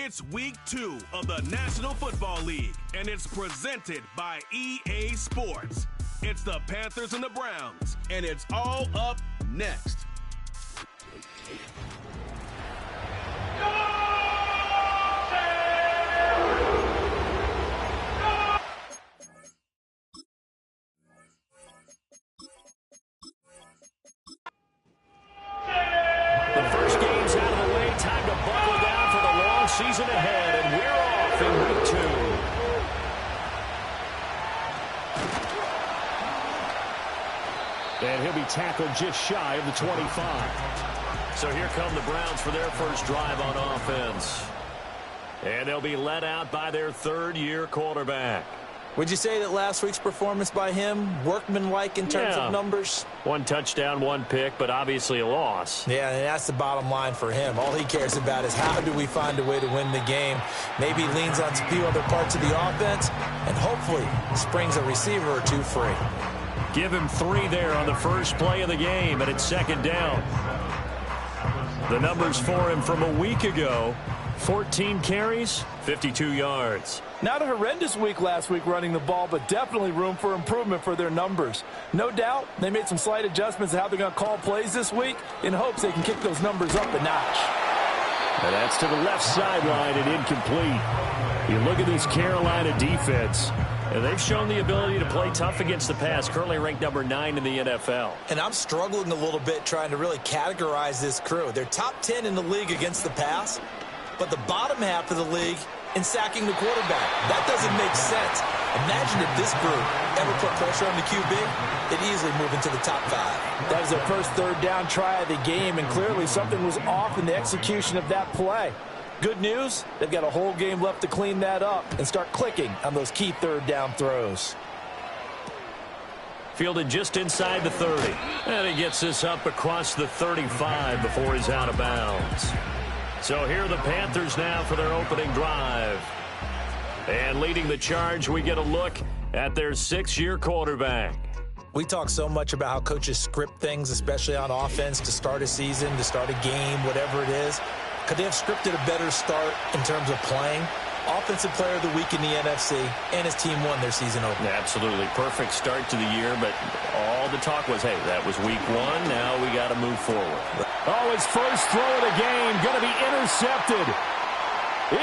It's week 2 of the National Football League, and it's presented by EA Sports. It's the Panthers and the Browns, and it's all up next. The first game's out of the way. Time to buckle down for the long season ahead, and we're off in week 2. And he'll be tackled just shy of the 25. So here come the Browns for their first drive on offense. And they'll be led out by their third-year quarterback. Would you say that last week's performance by him, workmanlike in terms of numbers? 1 touchdown, 1 pick, but obviously a loss. Yeah, and that's the bottom line for him. All he cares about is how do we find a way to win the game. Maybe he leans on a few other parts of the offense, and hopefully springs a receiver or two free. Give him 3 there on the first play of the game, and it's second down. The numbers for him from a week ago: 14 carries, 52 yards. Not a horrendous week last week running the ball, but definitely room for improvement for their numbers. No doubt they made some slight adjustments to how they're going to call plays this week in hopes they can kick those numbers up a notch. And that's to the left sideline and incomplete. You look at this Carolina defense, and they've shown the ability to play tough against the pass, currently ranked number 9 in the NFL. And I'm struggling a little bit trying to really categorize this crew. They're top 10 in the league against the pass, but the bottom half of the league in sacking the quarterback. That doesn't make sense. Imagine if this group ever put pressure on the QB, they'd easily move into the top 5. That was their first third down try of the game, and clearly something was off in the execution of that play. Good news, they've got a whole game left to clean that up and start clicking on those key third down throws. Fielded just inside the 30. And he gets this up across the 35 before he's out of bounds. So here are the Panthers now for their opening drive. And leading the charge, we get a look at their 6-year quarterback. We talk so much about how coaches script things, especially on offense, to start a season, to start a game, whatever it is. Could they have scripted a better start in terms of playing? Offensive player of the week in the NFC, and his team won their season opener. Absolutely. Perfect start to the year, but all the talk was, hey, that was week 1. Now we got to move forward. Oh, his first throw of the game going to be intercepted.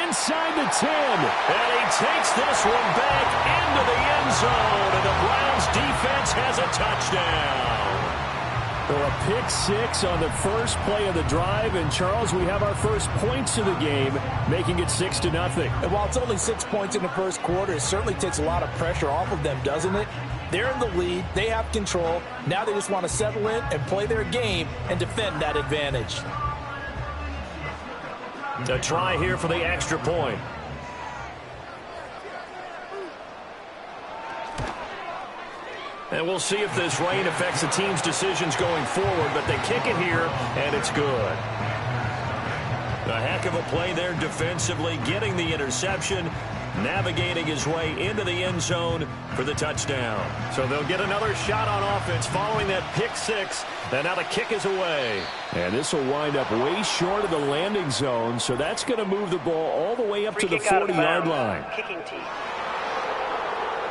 Inside the 10. And he takes this one back into the end zone, and the Browns defense has a touchdown. So a pick 6 on the first play of the drive, and Charles, we have our first points of the game, making it 6-0. And while it's only 6 points in the first quarter, it certainly takes a lot of pressure off of them, doesn't it? They're in the lead, they have control, now they just want to settle in and play their game and defend that advantage. A try here for the extra point. And we'll see if this rain affects the team's decisions going forward, but they kick it here, and it's good. A heck of a play there defensively, getting the interception, navigating his way into the end zone for the touchdown. So they'll get another shot on offense following that pick 6, and now the kick is away. And this will wind up way short of the landing zone, so that's going to move the ball all the way up to the 40-yard line. Kicking team.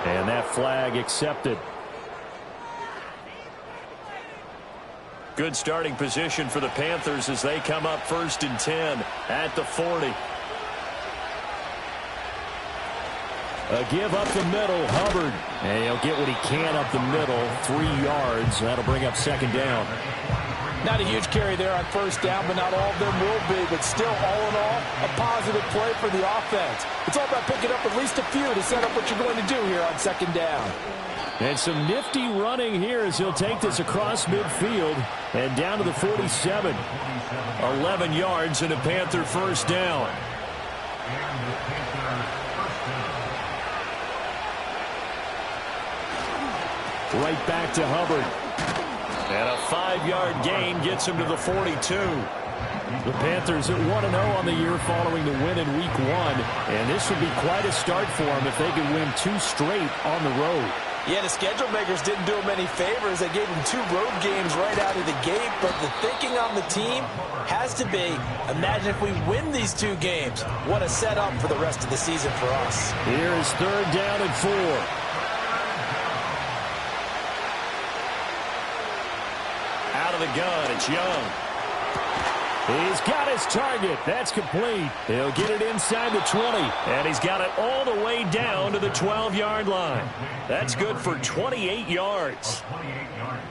And that flag accepted. Good starting position for the Panthers as they come up 1st and 10 at the 40. A give up the middle, Hubbard. And he'll get what he can up the middle, 3 yards. That'll bring up second down. Not a huge carry there on first down, but not all of them will be. But still, all in all, a positive play for the offense. It's all about picking up at least a few to set up what you're going to do here on second down. And some nifty running here as he'll take this across midfield and down to the 47. 11 yards and a Panther first down. Right back to Hubbard. And a 5-yard gain gets him to the 42. The Panthers at 1-0 on the year following the win in week 1. And this would be quite a start for them if they could win 2 straight on the road. Yeah, the schedule makers didn't do him any favors. They gave him 2 road games right out of the gate, but the thinking on the team has to be, imagine if we win these 2 games. What a setup for the rest of the season for us. Here is 3rd down and 4. Out of the gun, it's Young. He's got his target. That's complete. He'll get it inside the 20. And he's got it all the way down to the 12-yard line. That's good for 28 yards.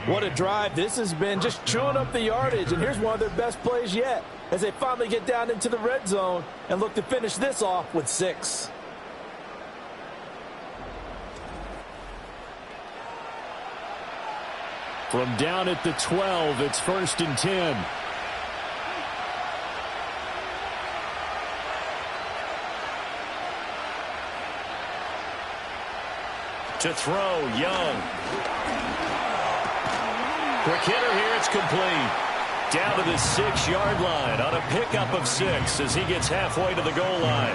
What a drive this has been, just chewing up the yardage. And here's one of their best plays yet as they finally get down into the red zone and look to finish this off with 6. From down at the 12, it's 1st and 10. To throw, Young. Quick hitter here, it's complete. Down to the 6-yard line on a pickup of 6 as he gets halfway to the goal line.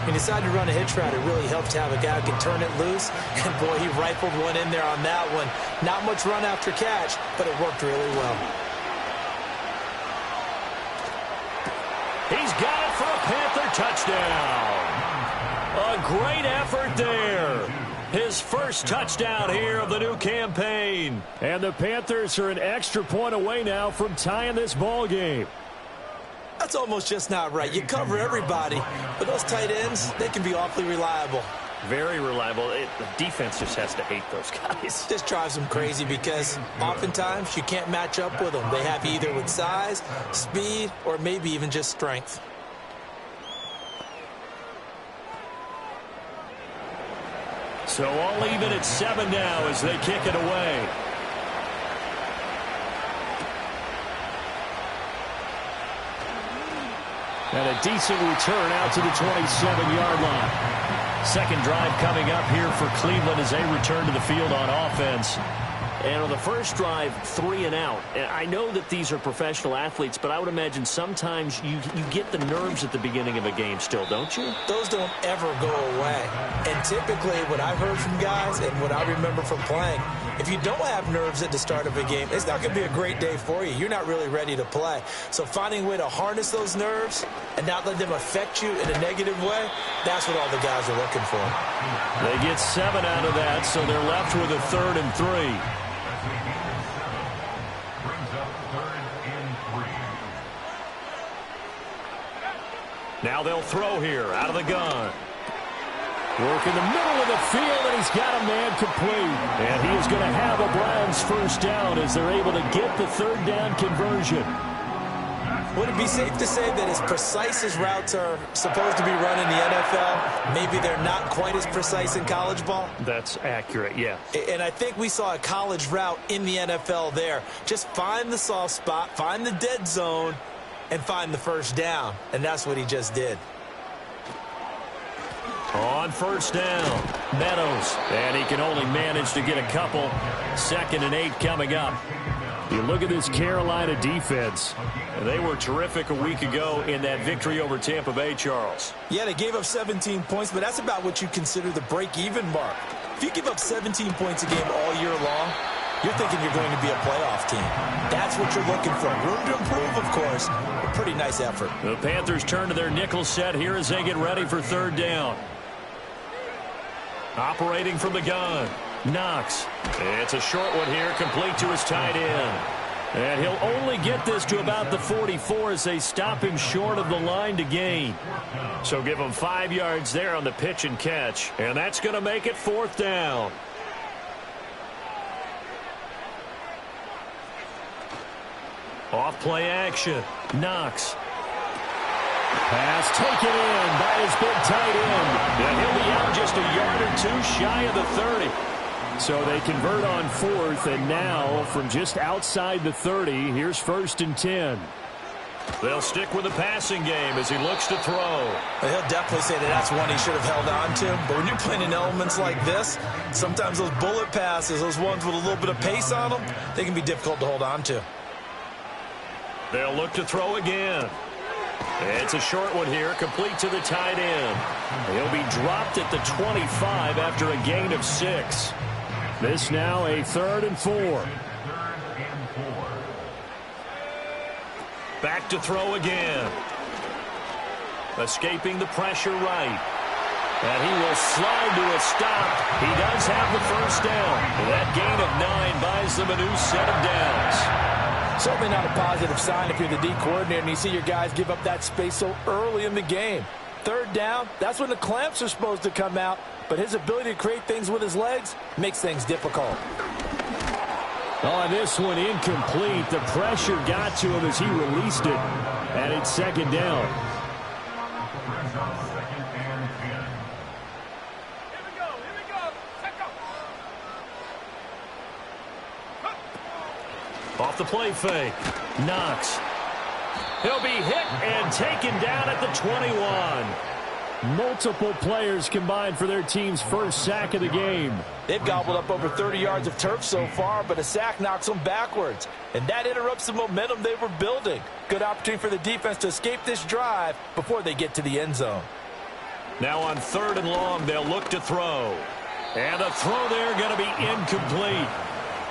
He decided to run a hitch route. It really helped to have a guy who can turn it loose. And, boy, he rifled one in there on that one. Not much run after catch, but it worked really well. He's got it for a Panther touchdown. A great effort there. His first touchdown here of the new campaign. And the Panthers are an extra point away now from tying this ball game. That's almost just not right. You cover everybody, but those tight ends, they can be awfully reliable. Very reliable. The defense just has to hate those guys. This drives them crazy because oftentimes you can't match up with them. They have you either with size, speed, or maybe even just strength. So all even at 7 now as they kick it away. And a decent return out to the 27-yard line. Second drive coming up here for Cleveland as they return to the field on offense. And on the first drive, 3 and out. And I know that these are professional athletes, but I would imagine sometimes you get the nerves at the beginning of a game still, don't you? Those don't ever go away. And typically what I've heard from guys and what I remember from playing, if you don't have nerves at the start of a game, it's not going to be a great day for you. You're not really ready to play. So finding a way to harness those nerves and not let them affect you in a negative way, that's what all the guys are looking for. They get 7 out of that, so they're left with a 3rd and 3. Now they'll throw here out of the gun. Work in the middle of the field, and he's got a man complete. And he is going to have a Browns first down as they're able to get the 3rd down conversion. Would it be safe to say that as precise as routes are supposed to be run in the NFL, maybe they're not quite as precise in college ball? That's accurate, yeah. And I think we saw a college route in the NFL there. Just find the soft spot, find the dead zone, and find the first down. And that's what he just did. On first down, Meadows. And he can only manage to get a couple. 2nd and 8 coming up. You look at this Carolina defense. They were terrific a week ago in that victory over Tampa Bay, Charles. Yeah, they gave up 17 points, but that's about what you consider the break-even mark. If you give up 17 points a game all year long, you're thinking you're going to be a playoff team. That's what you're looking for. Room to improve, of course. A pretty nice effort. The Panthers turn to their nickel set here as they get ready for 3rd down. Operating from the gun. Knox. It's a short one here, complete to his tight end. And he'll only get this to about the 44 as they stop him short of the line to gain. So give him 5 yards there on the pitch and catch. And that's going to make it 4th down. Off play action. Knox. Pass taken in by his big tight end. And he'll be out just a yard or 2 shy of the 30. So they convert on 4th, and now from just outside the 30, here's 1st and 10. They'll stick with the passing game as he looks to throw. He'll definitely say that that's one he should have held on to. But when you're playing in elements like this, sometimes those bullet passes, those ones with a little bit of pace on them, they can be difficult to hold on to. They'll look to throw again. It's a short one here, complete to the tight end. He'll be dropped at the 25 after a gain of 6. This now a 3rd and 4. Back to throw again. Escaping the pressure right. And he will slide to a stop. He does have the first down. That gain of 9 buys them a new set of downs. Certainly not a positive sign if you're the D coordinator and you see your guys give up that space so early in the game. 3rd down, that's when the clamps are supposed to come out. But his ability to create things with his legs makes things difficult. Oh, this one incomplete. The pressure got to him as he released it. And it's 2nd down. Off the play fake. Knox. He'll be hit and taken down at the 21. Multiple players combined for their team's first sack of the game. They've gobbled up over 30 yards of turf so far, but a sack knocks them backwards. And that interrupts the momentum they were building. Good opportunity for the defense to escape this drive before they get to the end zone. Now on 3rd and long, they'll look to throw. And the throw there going to be incomplete.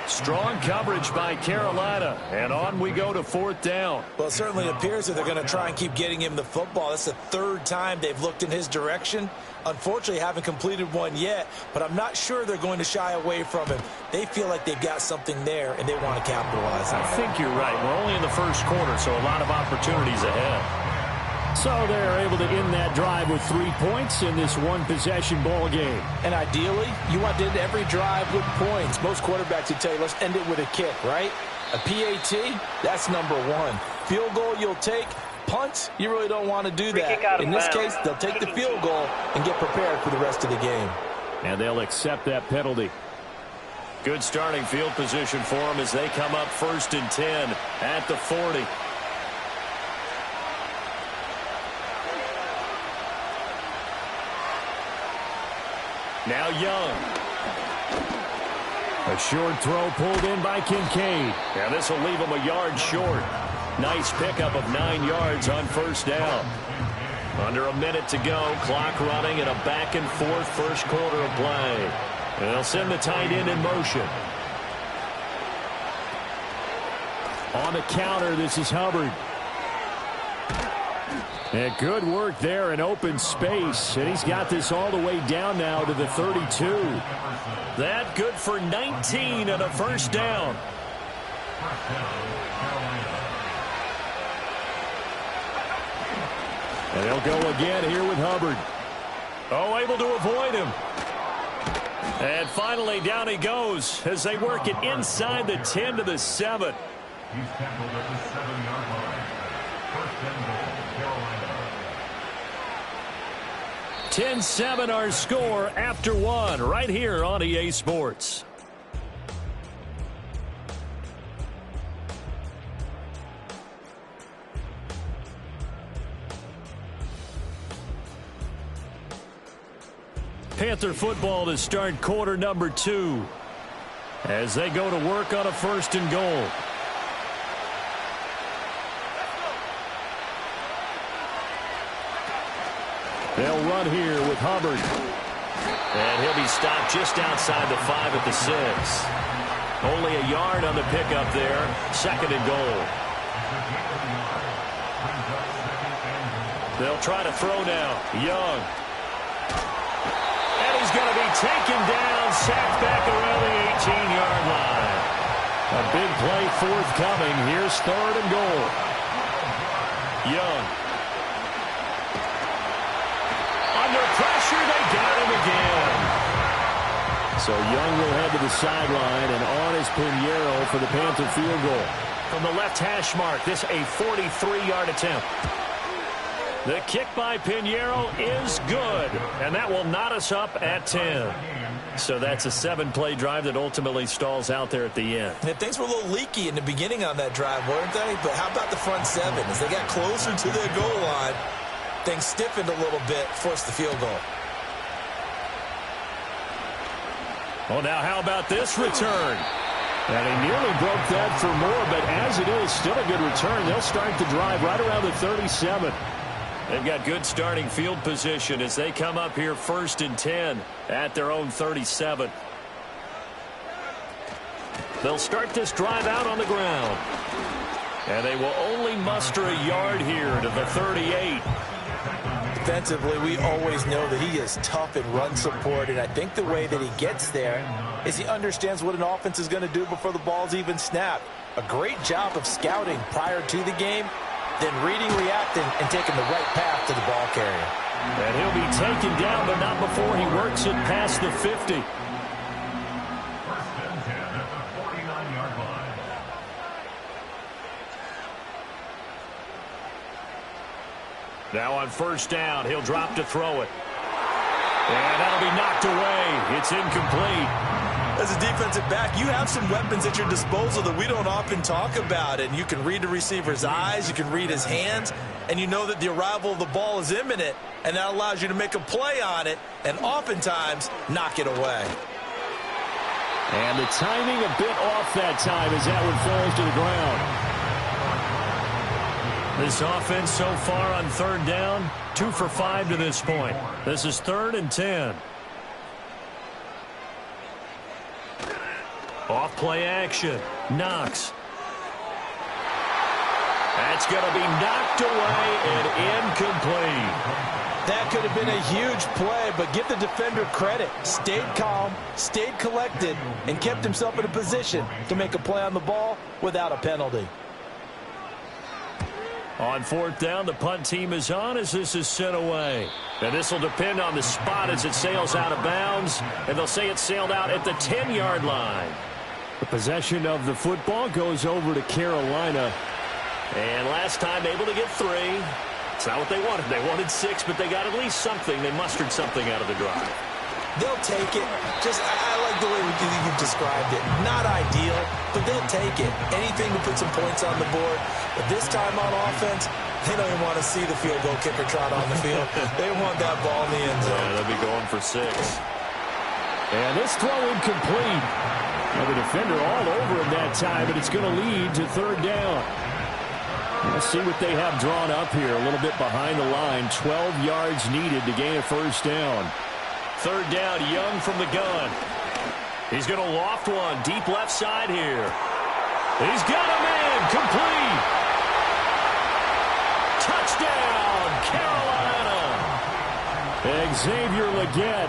Strong coverage by Carolina, and on we go to 4th down. Well, it certainly appears that they're going to try and keep getting him the football. That's the 3rd time they've looked in his direction. Unfortunately, haven't completed one yet, but I'm not sure they're going to shy away from him. They feel like they've got something there, and they want to capitalize on it. I think you're right. We're only in the first quarter, so a lot of opportunities ahead. So they're able to end that drive with 3 points in this one-possession ball game. And ideally, you want to end every drive with points. Most quarterbacks would tell you, let's end it with a kick, right? A PAT, that's number 1. Field goal you'll take. Punts, you really don't want to do that. In this case, they'll take the field goal and get prepared for the rest of the game. And they'll accept that penalty. Good starting field position for them as they come up 1st and 10 at the 40. Now Young. A short throw pulled in by Kincaid. And this will leave him a yard short. Nice pickup of 9 yards on 1st down. Under a minute to go. Clock running in a back-and-forth first quarter of play. And they'll send the tight end in motion. On the counter, this is Hubbard. And good work there in open space. And he's got this all the way down now to the 32. That good for 19 and a 1st down. And they'll go again here with Hubbard. Oh, able to avoid him. And finally down he goes as they work it inside the 10 to the 7. He's tackled at the 7-yard line. 1st and goal, Carolina. 10-7 our score after 1 right here on EA Sports. Panther football to start quarter number 2 as they go to work on a 1st and goal. They'll run here with Hubbard. And he'll be stopped just outside the 5 at the 6. Only a yard on the pickup there. 2nd and goal. They'll try to throw now. Young. And he's going to be taken down, sacked back around the 18-yard line. A big play forthcoming. Here's 3rd and goal. Young. Under pressure, they got him again. So Young will head to the sideline, and on is Pinheiro for the Panther field goal. From the left hash mark, this a 43-yard attempt. The kick by Pinheiro is good, and that will knot us up at 10. So that's a 7-play drive that ultimately stalls out there at the end. And things were a little leaky in the beginning on that drive, weren't they? But how about the front 7? As they got closer to their goal line, things stiffened a little bit, forced the field goal. Well, now how about this return? And he nearly broke that for more, but as it is, still a good return. They'll start the drive right around the 37. They've got good starting field position as they come up here 1st and 10 at their own 37. They'll start this drive out on the ground. And they will only muster a yard here to the 38. Defensively, we always know that he is tough in run support, and I think the way that he gets there is he understands what an offense is going to do before the ball's even snapped. A great job of scouting prior to the game, then reading, reacting, and taking the right path to the ball carrier. And he'll be taken down, but not before he works it past the 50. Now on first down, he'll drop to throw it. And that'll be knocked away. It's incomplete. As a defensive back, you have some weapons at your disposal that we don't often talk about. And you can read the receiver's eyes, you can read his hands, and you know that the arrival of the ball is imminent, and that allows you to make a play on it and oftentimes knock it away. And the timing a bit off that time as that one falls to the ground. This offense so far on third down, 2 for 5 to this point. This is 3rd and 10. Off play action. Knox. That's going to be knocked away and incomplete. That could have been a huge play, but give the defender credit. Stayed calm, stayed collected, and kept himself in a position to make a play on the ball without a penalty. On 4th down, the punt team is on as this is sent away. And this will depend on the spot as it sails out of bounds. And they'll say it sailed out at the 10-yard line. The possession of the football goes over to Carolina. And last time able to get 3. It's not what they wanted. They wanted 6, but they got at least something. They mustered something out of the drive. They'll take it. I like the way you've described it. Not ideal, but they'll take it. Anything to put some points on the board. But this time on offense, they don't even want to see the field goal kicker trot on the field. They want that ball in the end zone. Yeah, they'll be going for 6. And this throw incomplete. Well, the defender all over him that time, but it's going to lead to 3rd down. Let's see what they have drawn up here. A little bit behind the line. 12 yards needed to gain a 1st down. 3rd down, Young from the gun. He's going to loft one deep left side here. He's got a man, complete. Touchdown, Carolina. Xavier Legette.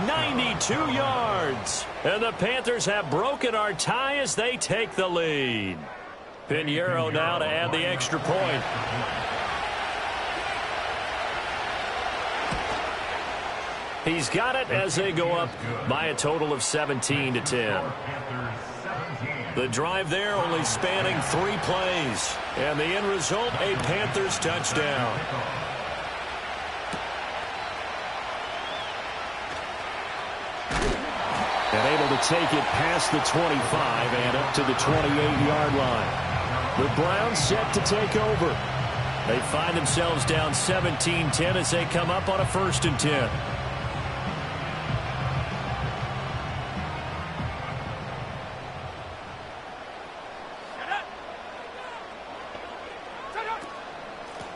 92 yards. And the Panthers have broken our tie as they take the lead. Pinheiro now to add the extra point. He's got it as they go up by a total of 17-10. The drive there only spanning 3 plays. And the end result, a Panthers touchdown. And able to take it past the 25 and up to the 28-yard line. The Browns set to take over. They find themselves down 17-10 as they come up on a 1st and 10.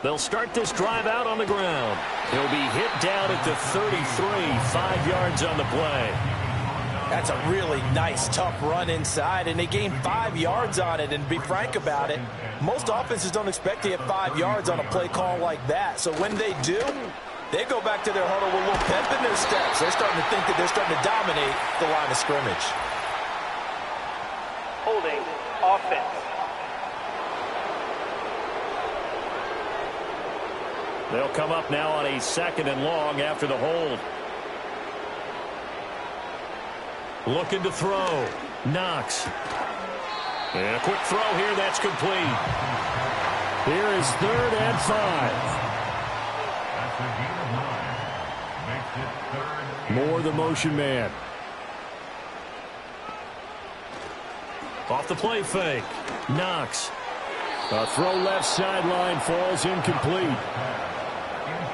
They'll start this drive out on the ground. He'll be hit down at the 33, 5 yards on the play. That's a really nice, tough run inside, and they gained 5 yards on it. And to be frank about it, most offenses don't expect to get 5 yards on a play call like that. So when they do, they go back to their huddle with a little pep in their steps. They're starting to think that they're starting to dominate the line of scrimmage. Holding offense. They'll come up now on a 2nd and long after the hold. Looking to throw. Knox. And a quick throw here. That's complete. Here is 3rd and 5. Moore the motion man. Off the play fake. Knox. A throw left sideline falls incomplete.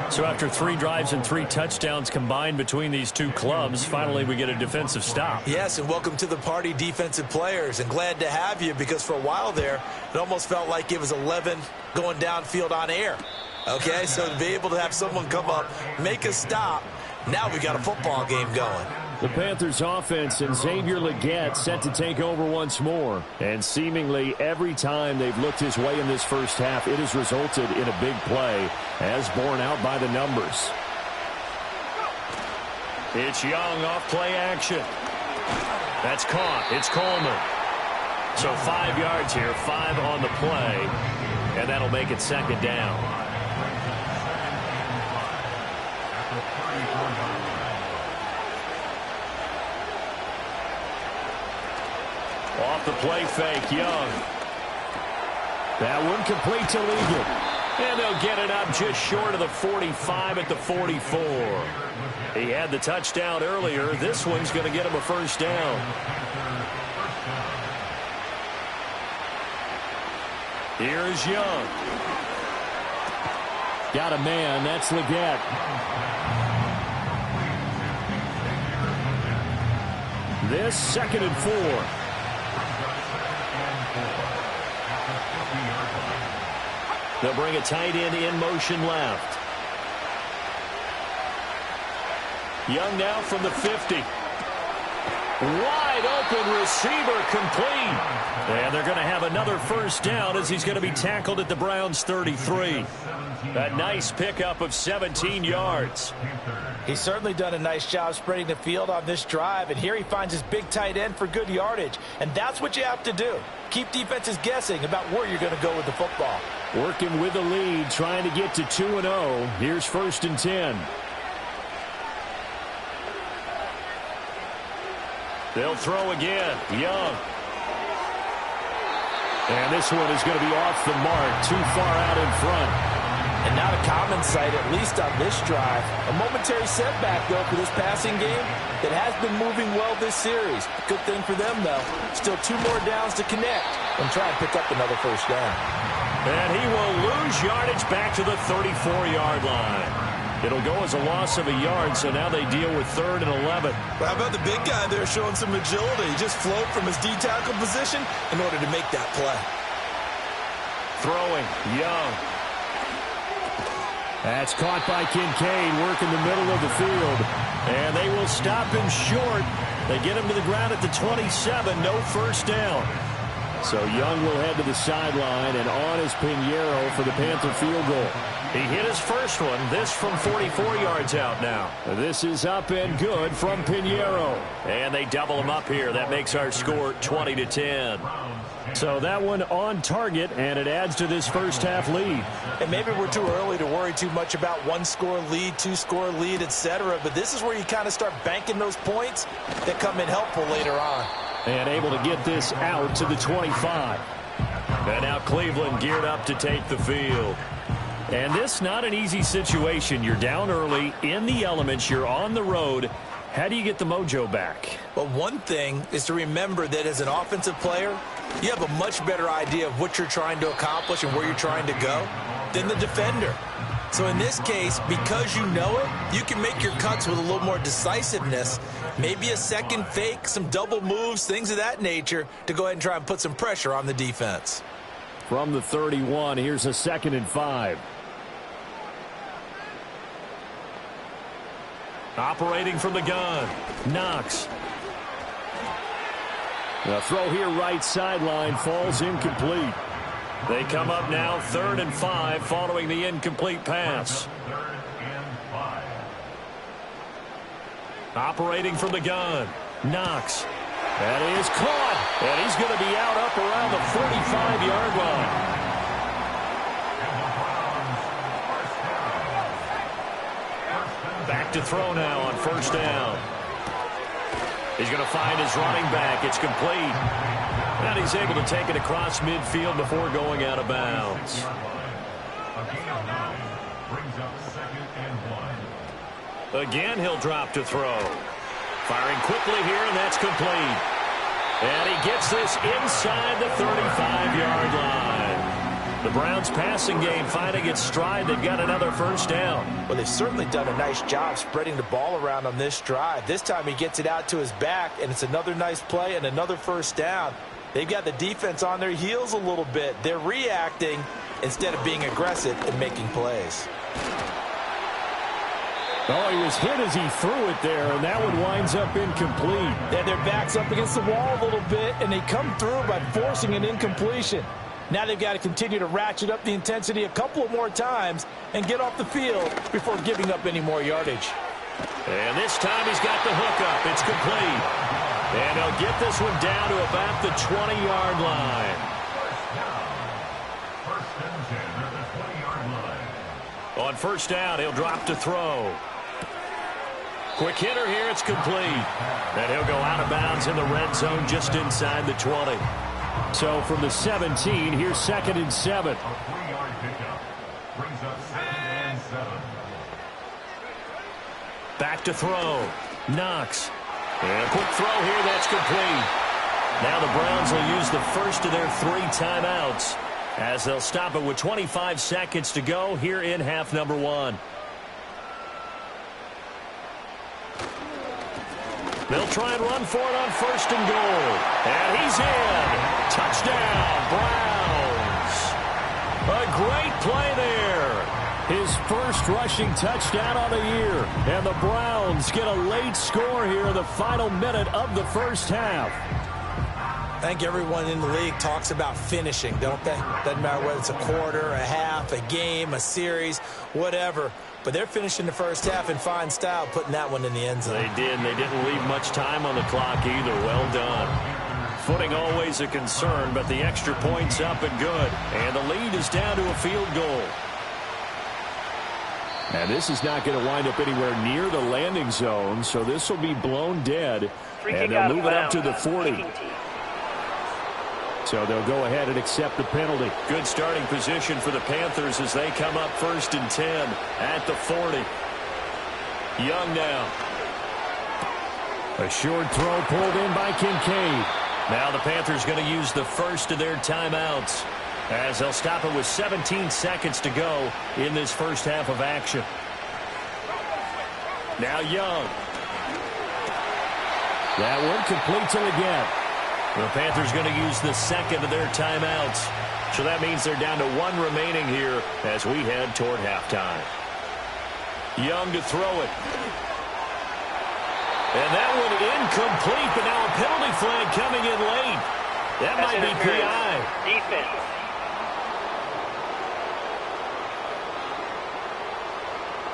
So after 3 drives and 3 touchdowns combined between these two clubs, finally we get a defensive stop. Yes, and welcome to the party, defensive players. And glad to have you, because for a while there, it almost felt like it was 11 going downfield on air. Okay, so to be able to have someone come up, make a stop, now we got a football game going. The Panthers offense and Xavier Legette set to take over once more. And seemingly every time they've looked his way in this first half, it has resulted in a big play, as borne out by the numbers. It's Young off play action. That's caught. It's Coleman. So 5 yards here, 5 on the play, and that'll make it second down. Off the play fake, Young. That one complete to Ligon. And they'll get it up just short of the 45 at the 44. He had the touchdown earlier. This one's going to get him a first down. Here's Young. Got a man. That's Legette. This 2nd and 4. They'll bring a tight end in motion left. Young now from the 50. Wide open receiver complete. And they're going to have another first down as he's going to be tackled at the Browns' 33. A nice pickup of 17 yards. He's certainly done a nice job spreading the field on this drive, and here he finds his big tight end for good yardage. And that's what you have to do. Keep defenses guessing about where you're going to go with the football. Working with the lead, trying to get to 2-0. Here's 1st and 10. They'll throw again. Young. And this one is going to be off the mark, too far out in front. And not a common sight, at least on this drive. A momentary setback, though, for this passing game that has been moving well this series. Good thing for them, though. Still 2 more downs to connect and try and pick up another first down. And he will lose yardage back to the 34-yard line. It'll go as a loss of a yard, so now they deal with 3rd and 11. How about the big guy there showing some agility? He just flowed from his D-tackle position in order to make that play. Throwing, Young. That's caught by Kincaid, working the middle of the field. And they will stop him short. They get him to the ground at the 27, no first down. So Young will head to the sideline, and on is Pinheiro for the Panther field goal. He hit his first one. This from 44 yards out now. This is up and good from Pinheiro. And they double him up here. That makes our score 20-10. So that one on target, and it adds to this first half lead. And maybe we're too early to worry too much about 1-score lead, 2-score lead, etc. But this is where you kind of start banking those points that come in helpful later on. And able to get this out to the 25. And now Cleveland geared up to take the field. And this not an easy situation. You're down early, in the elements, you're on the road. How do you get the mojo back? Well, one thing is to remember that as an offensive player, you have a much better idea of what you're trying to accomplish and where you're trying to go than the defender. So in this case, because you know it, you can make your cuts with a little more decisiveness, maybe a second fake, some double moves, things of that nature, to go ahead and try and put some pressure on the defense. From the 31, here's a 2nd and 5. Operating from the gun, Knox. The throw here right sideline falls incomplete. They come up now 3rd and 5 following the incomplete pass. Operating from the gun, Knox. That is caught, and he's going to be out up around the 45-yard line. Back to throw now on 1st down. He's going to find his running back. It's complete. And he's able to take it across midfield before going out of bounds. Again, he'll drop to throw. Firing quickly here, and that's complete. And he gets this inside the 35-yard line. The Browns' passing game finding its stride. They've got another first down. Well, they've certainly done a nice job spreading the ball around on this drive. This time he gets it out to his back, and it's another nice play and another first down. They've got the defense on their heels a little bit. They're reacting instead of being aggressive and making plays. Oh, he was hit as he threw it there, and that one winds up incomplete. Yeah, their back's up against the wall a little bit, and they come through by forcing an incompletion. Now they've got to continue to ratchet up the intensity a couple of more times and get off the field before giving up any more yardage. And this time he's got the hook up. It's complete. And he'll get this one down to about the 20-yard line. On first down, he'll drop to throw. Quick hitter here, it's complete. And he'll go out of bounds in the red zone just inside the 20. So from the 17, here's 2nd and 7. Back to throw. Knox. And a quick throw here, that's complete. Now the Browns will use the first of their 3 timeouts as they'll stop it with 25 seconds to go here in half number 1. They'll try and run for it on 1st and goal. And he's in. Touchdown, Browns. A great play there. His first rushing touchdown on the year. And the Browns get a late score here in the final minute of the first half. I think everyone in the league talks about finishing, don't they? Doesn't matter whether it's a quarter, a half, a game, a series, whatever. But they're finishing the first half in fine style, putting that one in the end zone. They did, and they didn't leave much time on the clock either. Well done. Footing always a concern, but the extra point's up and good. And the lead is down to a field goal. And this is not going to wind up anywhere near the landing zone, so this will be blown dead. And they'll move it up to the 40. So they'll go ahead and accept the penalty. Good starting position for the Panthers as they come up 1st and 10 at the 40. Young now. A short throw pulled in by Kincaid. Now the Panthers going to use the first of their timeouts as they'll stop it with 17 seconds to go in this first half of action. Now Young. That one completes it again. The Panthers going to use the second of their timeouts. So that means they're down to 1 remaining here as we head toward halftime. Young to throw it. And that one incomplete, but now a penalty flag coming in late. That might be PI. Defense.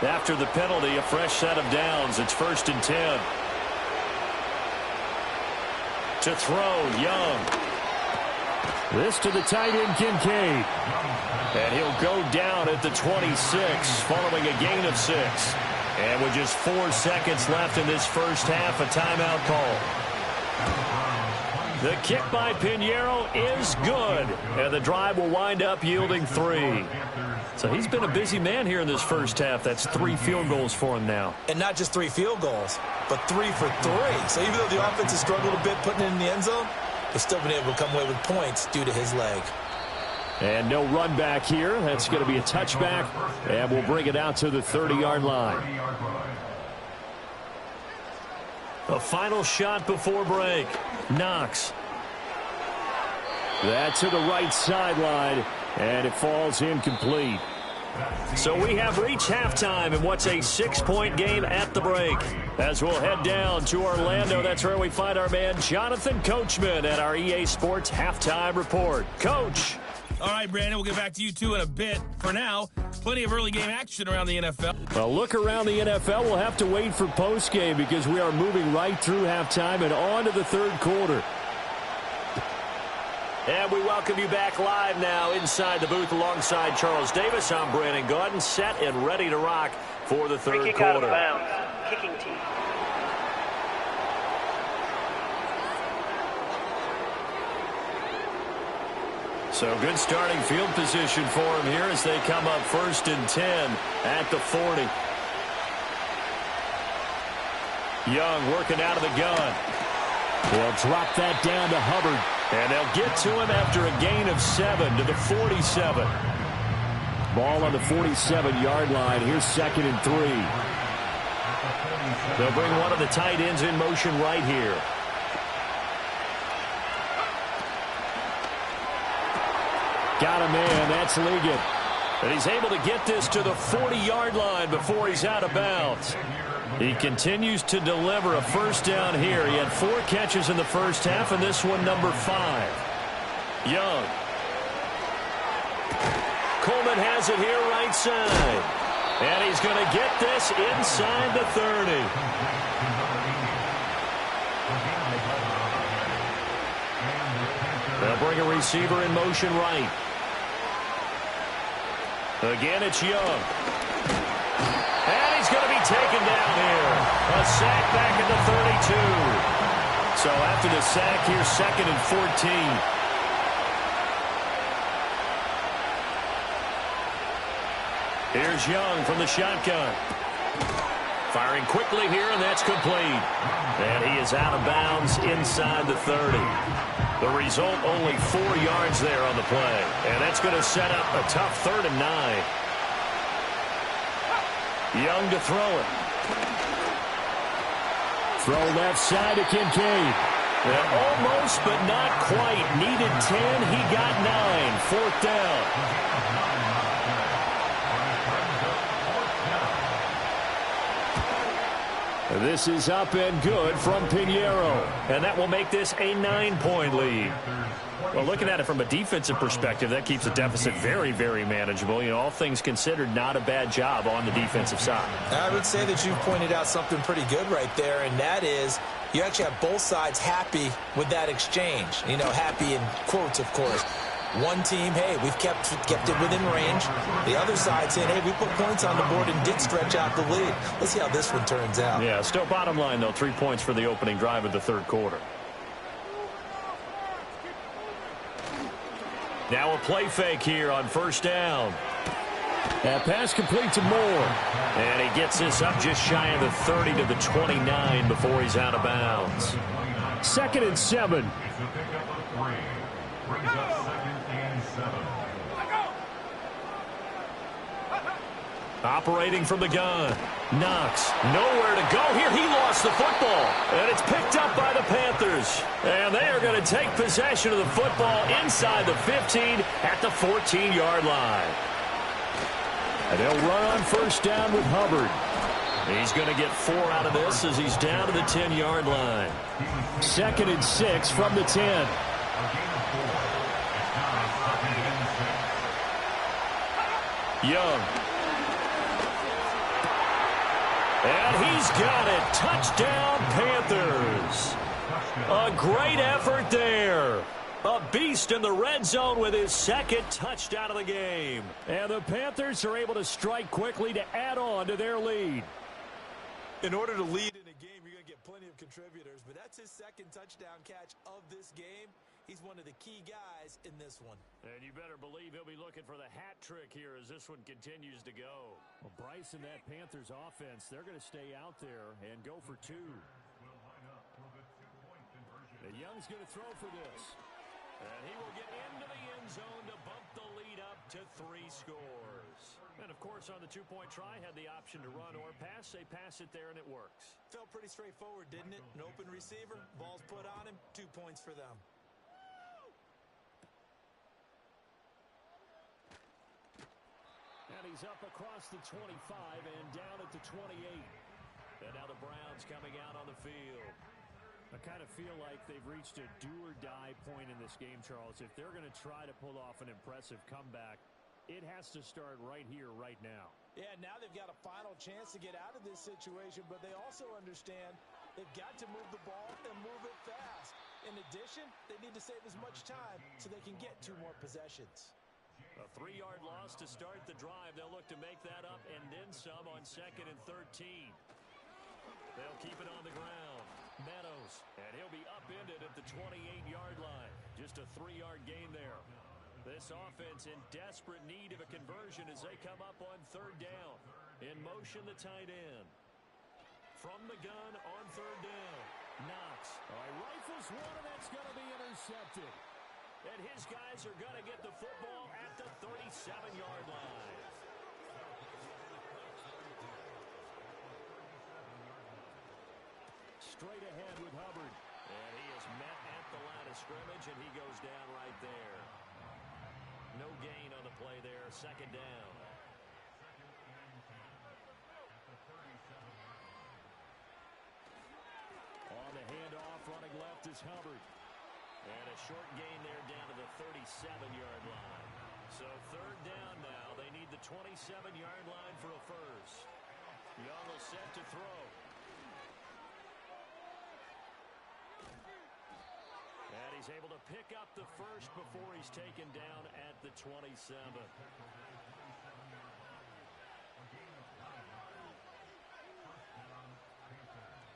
After the penalty, a fresh set of downs. It's 1st and 10. To throw, Young. This to the tight end, Kincaid. And he'll go down at the 26 following a gain of 6. And with just 4 seconds left in this first half, a timeout call. The kick by Pinheiro is good. And the drive will wind up yielding 3. So he's been a busy man here in this first half. That's 3 field goals for him now. And not just 3 field goals, but 3 for 3. So even though the offense has struggled a bit putting it in the end zone, they've still been able to come away with points due to his leg. And no run back here. That's going to be a touchback. And we'll bring it out to the 30-yard line. A final shot before break. Knox. That to the right sideline. And it falls incomplete. So we have reached halftime in what's a 6-point game at the break. As we'll head down to Orlando, that's where we find our man Jonathan Coachman at our EA Sports Halftime Report. Coach. All right, Brandon, we'll get back to you two in a bit. For now, plenty of early game action around the NFL. Well, look around the NFL. We'll have to wait for postgame because we are moving right through halftime and on to the third quarter. And we welcome you back live now inside the booth alongside Charles Davis. I'm Brandon Gaudin, set and ready to rock for the third kick quarter. Out of bounds. Kicking team. So good starting field position for him here as they come up 1st and 10 at the 40. Young working out of the gun. They'll drop that down to Hubbard. And they'll get to him after a gain of 7 to the 47. Ball on the 47-yard line. Here's 2nd and 3. They'll bring one of the tight ends in motion right here. Got a man. That's Ligon. And he's able to get this to the 40-yard line before he's out of bounds. He continues to deliver a first down here. He had 4 catches in the first half, and this one number 5. Young. Coleman has it here right side. And he's going to get this inside the 30. They'll bring a receiver in motion right. Again, it's Young. And he's going to be taken down here. A sack back at the 32. So after the sack, here's 2nd and 14. Here's Young from the shotgun. Firing quickly here, and that's complete. And he is out of bounds inside the 30. The result, only 4 yards there on the play. And that's going to set up a tough 3rd and 9. Young to throw it. Throw left side to Kincaid. Almost, but not quite. Needed 10. He got 9. 4th down. This is up and good from Pinheiro. And that will make this a 9-point lead. Well, looking at it from a defensive perspective, that keeps the deficit very, very manageable. You know, all things considered, not a bad job on the defensive side. I would say that you've pointed out something pretty good right there, and that is you actually have both sides happy with that exchange. You know, happy in quotes, of course. One team, hey, we've kept it within range. The other side saying, hey, we put points on the board and did stretch out the lead. Let's see how this one turns out. Yeah, still bottom line, though, 3 points for the opening drive of the 3rd quarter. Now a play fake here on 1st down. That pass complete to Moore. And he gets this up just shy of the 30 to the 29 before he's out of bounds. 2nd and 7. Operating from the gun. Knox. Nowhere to go here. He lost the football. And it's picked up by the Panthers. And they are going to take possession of the football inside the 15 at the 14-yard line. And they'll run on 1st down with Hubbard. He's going to get 4 out of this as he's down to the 10-yard line. 2nd and 6 from the 10. Young. And he's got it. Touchdown, Panthers. A great effort there. A beast in the red zone with his 2nd touchdown of the game. And the Panthers are able to strike quickly to add on to their lead. In order to lead in a game, you're going to get plenty of contributors, but that's his 2nd touchdown catch of this game. He's one of the key guys in this one. And you better believe he'll be looking for the hat trick here as this one continues to go. Well, Bryce and that Panthers offense, they're going to stay out there and go for 2. And Young's going to throw for this. And he will get into the end zone to bump the lead up to 3 scores. And, of course, on the 2-point try, had the option to run or pass. They pass it there, and it works. Felt pretty straightforward, didn't it? An open receiver, ball's put on him, 2 points for them. And he's up across the 25 and down at the 28. And now the Browns coming out on the field. I kind of feel like they've reached a do-or-die point in this game, Charles. If they're going to try to pull off an impressive comeback, it has to start right here, right now. Yeah, now they've got a final chance to get out of this situation, but they also understand they've got to move the ball and move it fast. In addition, they need to save as much time so they can get 2 more possessions. A 3-yard loss to start the drive. They'll look to make that up and then some on 2nd and 13. They'll keep it on the ground. Meadows, and he'll be upended at the 28-yard line. Just a 3-yard gain there. This offense in desperate need of a conversion as they come up on 3rd down. In motion, the tight end. From the gun on 3rd down. Knox. Rifles one, and that's going to be intercepted. And his guys are going to get the football at the 37-yard line. Straight ahead with Hubbard. And he is met at the line of scrimmage, and he goes down right there. no gain on the play there. Second down. On the handoff, running left is Hubbard. And a short gain there down to the 37-yard line. So third down now. They need the 27-yard line for a first. Young will set to throw. And he's able to pick up the first before he's taken down at the 27.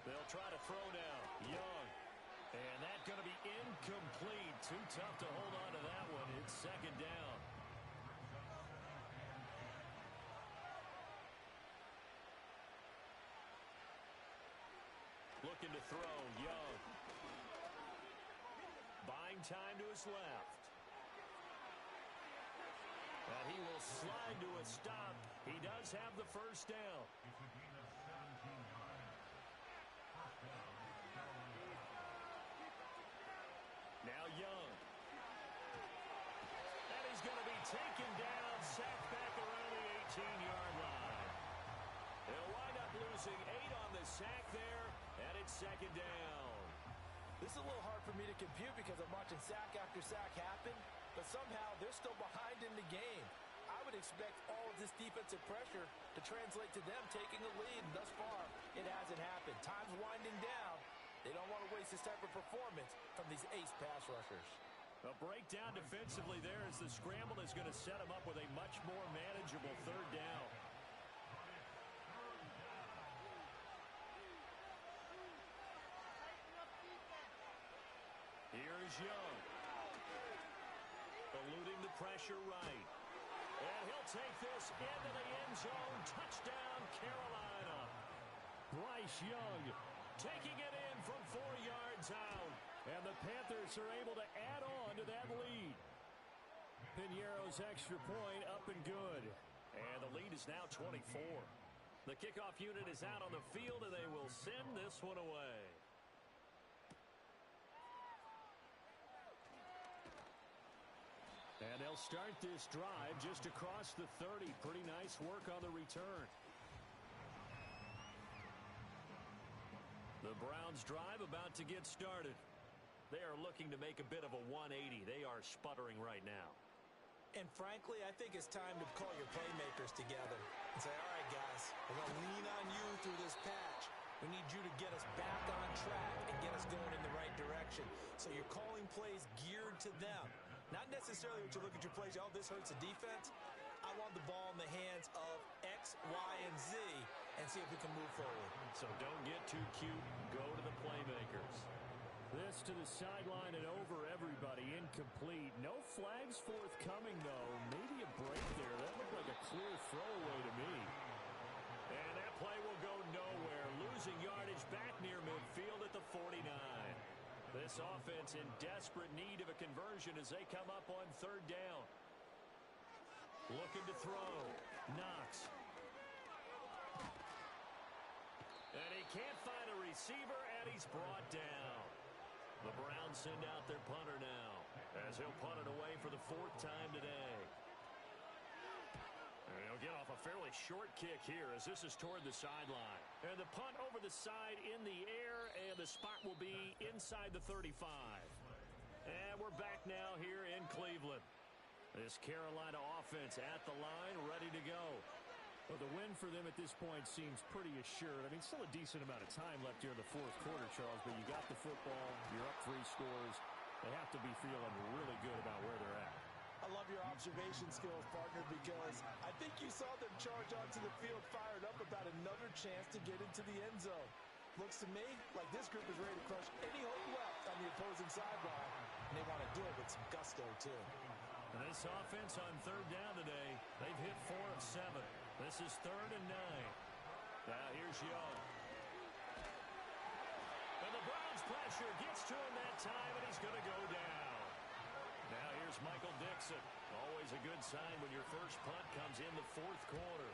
They'll try to throw now. Young. And that's going to be incomplete. Too tough to hold on to that one. It's second down. Looking to throw. Young. Buying time to his left. And he will slide to a stop. He does have the first down. Now Young. And he's going to be taken down, sacked back around the 18-yard line. They'll wind up losing 8 on the sack there, and it's second down. This is a little hard for me to compute because I'm watching sack after sack happen, but somehow they're still behind in the game. I would expect all of this defensive pressure to translate to them taking a lead, and thus far, it hasn't happened. Time's winding down. They don't want to waste this type of performance from these ace pass rushers. A breakdown defensively there as the scramble is going to set them up with a much more manageable third down. Here's Young. Eluding the pressure right. And he'll take this into the end zone. Touchdown, Carolina. Bryce Young taking it in from 4 yards out. And the Panthers are able to add on to that lead. Piñeiro's extra point up and good. And the lead is now 24. The kickoff unit is out on the field, and they will send this one away. And they'll start this drive just across the 30. Pretty nice work on the return. The Browns drive about to get started. They are looking to make a bit of a 180. They are sputtering right now. And frankly, I think it's time to call your playmakers together and say, all right, guys, we're going to lean on you through this patch. We need you to get us back on track and get us going in the right direction. So you're calling plays geared to them. Not necessarily what you look at your plays, oh, this hurts the defense. I want the ball in the hands of X, Y, and Z and see if we can move forward. So don't get too cute. Go to the playmakers. This to the sideline and over everybody. Incomplete. No flags forthcoming, though. Maybe a break there. That looked like a clear throwaway to me. And that play will go nowhere. Losing yardage back near midfield at the 49. This offense in desperate need of a conversion as they come up on third down. Looking to throw. Knox. And he can't find a receiver, and he's brought down. The Browns send out their punter now as he'll punt it away for the 4th time today. And he'll get off a fairly short kick here as this is toward the sideline. And the punt over the side in the air, and the spot will be inside the 35. And we're back now here in Cleveland. This Carolina offense at the line, ready to go. Well, the win for them at this point seems pretty assured. I mean, still a decent amount of time left here in the 4th quarter, Charles, but you got the football, you're up 3 scores. They have to be feeling really good about where they're at. I love your observation skills, partner, because I think you saw them charge onto the field fired up about another chance to get into the end zone. Looks to me like this group is ready to crush any hope left on the opposing sideline, and they want to do it with some gusto, too. And this offense on third down today, they've hit 4 of 7. This is 3rd and 9. Now here's Young. And the Browns pressure gets to him that time, and he's going to go down. Now here's Michael Dixon. Always a good sign when your first punt comes in the 4th quarter.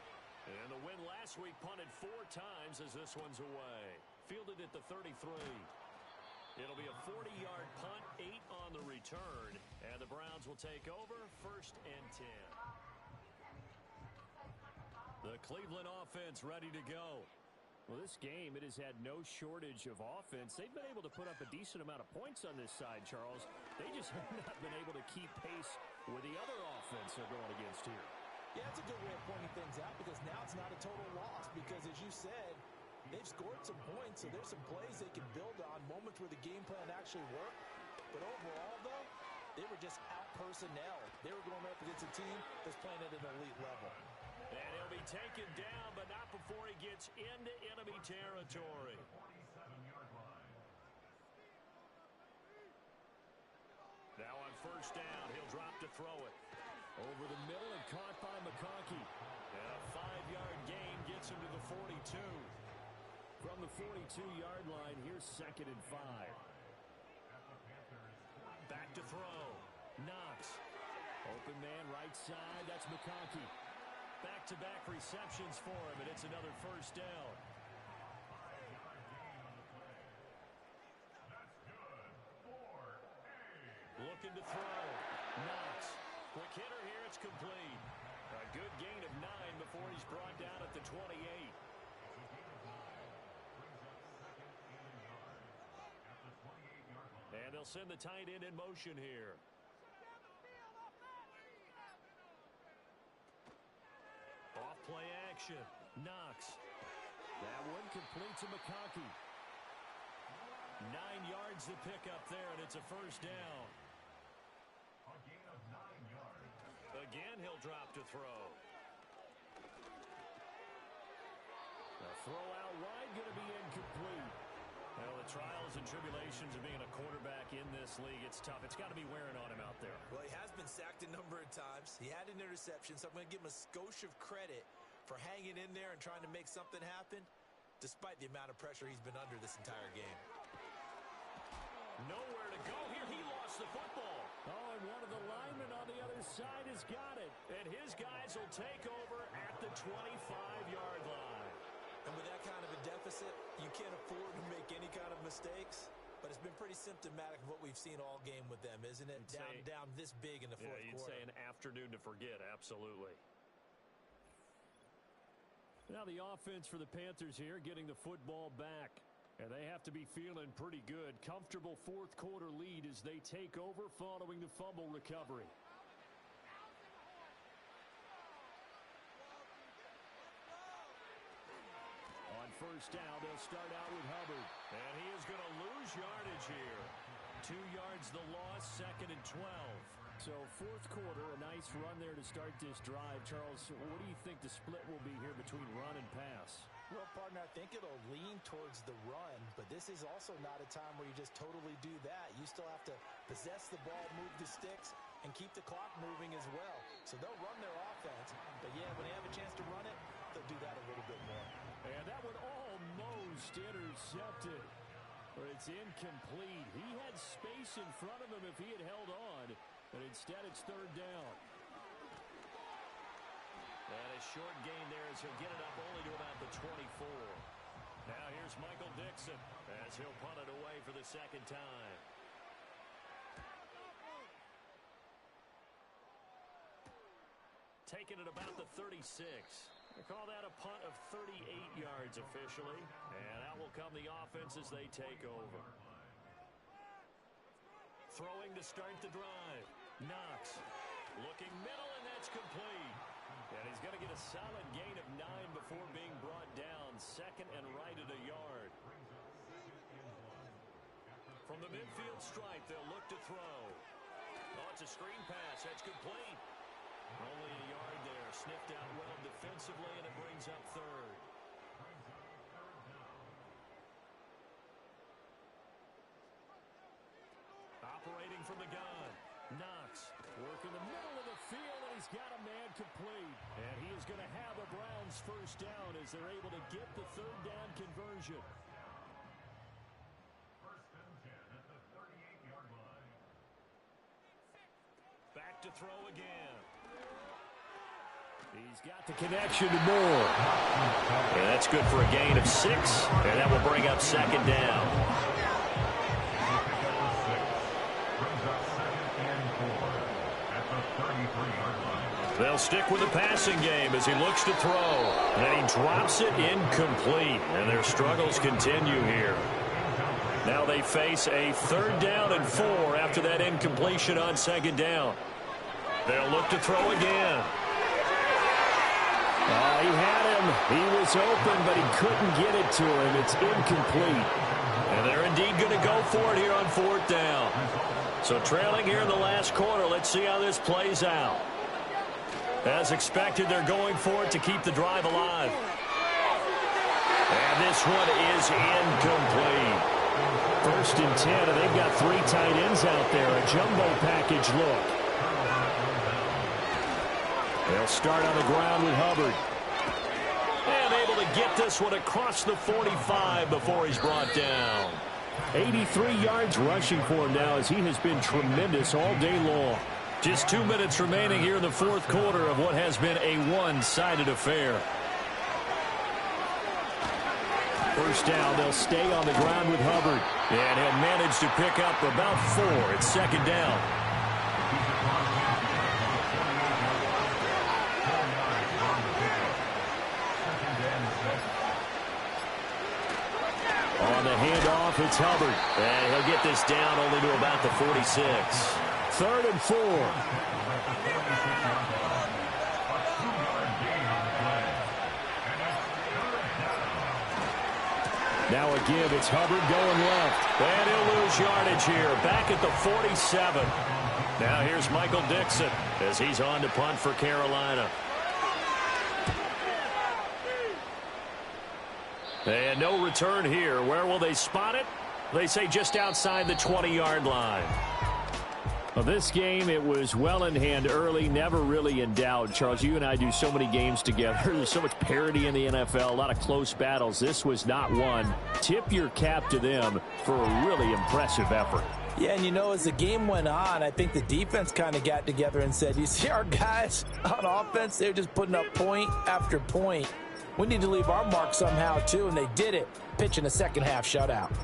And the win last week punted 4 times as this one's away. Fielded at the 33. It'll be a 40-yard punt, 8 on the return, and the Browns will take over, 1st and 10. The Cleveland offense ready to go. Well, this game, it has had no shortage of offense. They've been able to put up a decent amount of points on this side, Charles. They just have not been able to keep pace with the other offense they're going against here. Yeah, it's a good way of pointing things out because now it's not a total loss because, as you said, they've scored some points, so there's some plays they can build on, moments where the game plan actually worked. But overall, though, they were just out-personnel. They were going up against a team that's playing at an elite level. And he'll be taken down, but not before he gets into enemy territory. Now on 1st down, he'll drop to throw it. Over the middle and caught by McConkey. And a 5-yard gain gets him to the 42. From the 42-yard line, here's 2nd and 5. Back to throw. Knox. Open man right side. That's McConkey. Back-to-back receptions for him, and it's another 1st down. Looking to throw. Knox. Quick hitter here. It's complete. A good gain of 9 before he's brought down at the 28. And they'll send the tight end in motion here. Off play action. Knox. That one complete to McConkey. 9 yards to pick up there, and it's a 1st down. A gain of 9 yards. Again, he'll drop to throw. The throw out wide going to be incomplete. Well, the trials and tribulations of being a quarterback in this league, it's tough. It's got to be wearing on him out there. Well, he has been sacked a number of times. He had an interception, so I'm going to give him a skosh of credit for hanging in there and trying to make something happen, despite the amount of pressure he's been under this entire game. Nowhere to go here. He lost the football. Oh, and one of the linemen on the other side has got it. And his guys will take over at the 25-yard line. And with that kind of a deficit, you can't afford to make any kind of mistakes. But it's been pretty symptomatic of what we've seen all game with them, isn't it? Down this big in the fourth quarter. You'd say an afternoon to forget, absolutely. Now the offense for the Panthers here getting the football back. And they have to be feeling pretty good. Comfortable fourth quarter lead as they take over following the fumble recovery. On 1st down, they'll start out with Hubbard. And he is going to lose yardage here. 2 yards the loss, 2nd and 12. So fourth quarter, a nice run there to start this drive. Charles, what do you think the split will be here between run and pass? Well, partner, I think it'll lean towards the run, but this is also not a time where you just totally do that. You still have to possess the ball, move the sticks, and keep the clock moving as well. So they'll run their offense, but yeah, when they have a chance to run it, they'll do that a little bit more. And that one almost intercepted. But it's incomplete. He had space in front of him if he had held on, but instead it's 3rd down. And a short gain there as he'll get it up only to about the 24. Now here's Michael Dixon as he'll punt it away for the 2nd time. Taking it about the 36. They call that a punt of 38 yards officially. And out will come the offense as they take over. Throwing to start the drive. Knox looking middle, and that's complete. And he's going to get a solid gain of 9 before being brought down. 2nd and right at a yard. From the midfield stripe, they'll look to throw. Oh, it's a screen pass. That's complete. Only a yard there. Sniffed out well defensively, and it brings up 3rd. Operating from the gun. Knox working the middle of the field, and he's got a man complete. And he is going to have a Browns 1st down as they're able to get the 3rd down conversion. 1st and 10 at the 38-yard line. Back to throw again. He's got the connection to Moore. And that's good for a gain of 6, and that will bring up 2nd down. They'll stick with the passing game as he looks to throw. And he drops it incomplete. And their struggles continue here. Now they face a 3rd down and 4 after that incompletion on 2nd down. They'll look to throw again. He had him. He was open, but he couldn't get it to him. It's incomplete. And they're indeed going to go for it here on 4th down. So trailing here in the last quarter. Let's see how this plays out. As expected, they're going for it to keep the drive alive. And this one is incomplete. 1st and 10, and they've got 3 tight ends out there. A jumbo package look. They'll start on the ground with Hubbard. And able to get this one across the 45 before he's brought down. 83 yards rushing for him now as he has been tremendous all day long. Just 2 minutes remaining here in the 4th quarter of what has been a one-sided affair. 1st down, they'll stay on the ground with Hubbard. And he'll manage to pick up about 4. It's 2nd down. On the handoff, it's Hubbard. And he'll get this down only to about the 46. 3rd and 4. Now a give. It's Hubbard going left. And he'll lose yardage here. Back at the 47. Now here's Michael Dixon as he's on to punt for Carolina. And no return here. Where will they spot it? They say just outside the 20-yard line. Well, this game, it was well in hand early, never really in doubt. Charles, you and I do so many games together. There's so much parity in the NFL, a lot of close battles. This was not one. Tip your cap to them for a really impressive effort. Yeah, and as the game went on, I think the defense kind of got together and said, you see our guys on offense, they're just putting up point after point. We need to leave our mark somehow, too, and they did it, pitching a second-half shutout.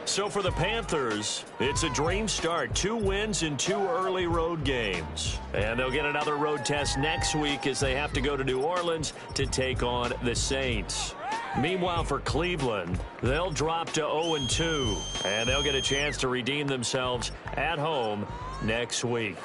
So for the Panthers, it's a dream start. 2 wins in 2 early road games. And they'll get another road test next week as they have to go to New Orleans to take on the Saints. Meanwhile, for Cleveland, they'll drop to 0-2. And they'll get a chance to redeem themselves at home next week.